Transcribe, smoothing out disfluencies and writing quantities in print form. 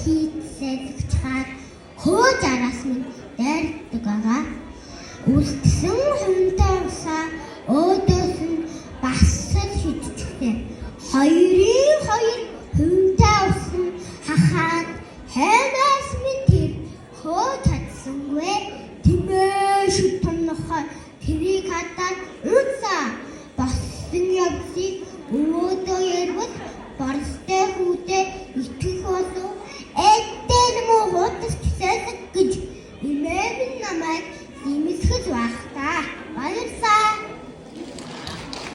хийцэлгчхаад хөөж араас минь дайрдаг байгаа. Үлдсэн хүнтэй усаа өөдөөс нь бас л шидчихлээ. Хоёрын хоёр хүнтэй ус нь хахаад хаймаас минь тэр хөөж чадсангүй. Тэмээ шүтнохоо тэрийг хадаад унсаа. Болсон явцыг өөдөө ярвал борстой хүүдээ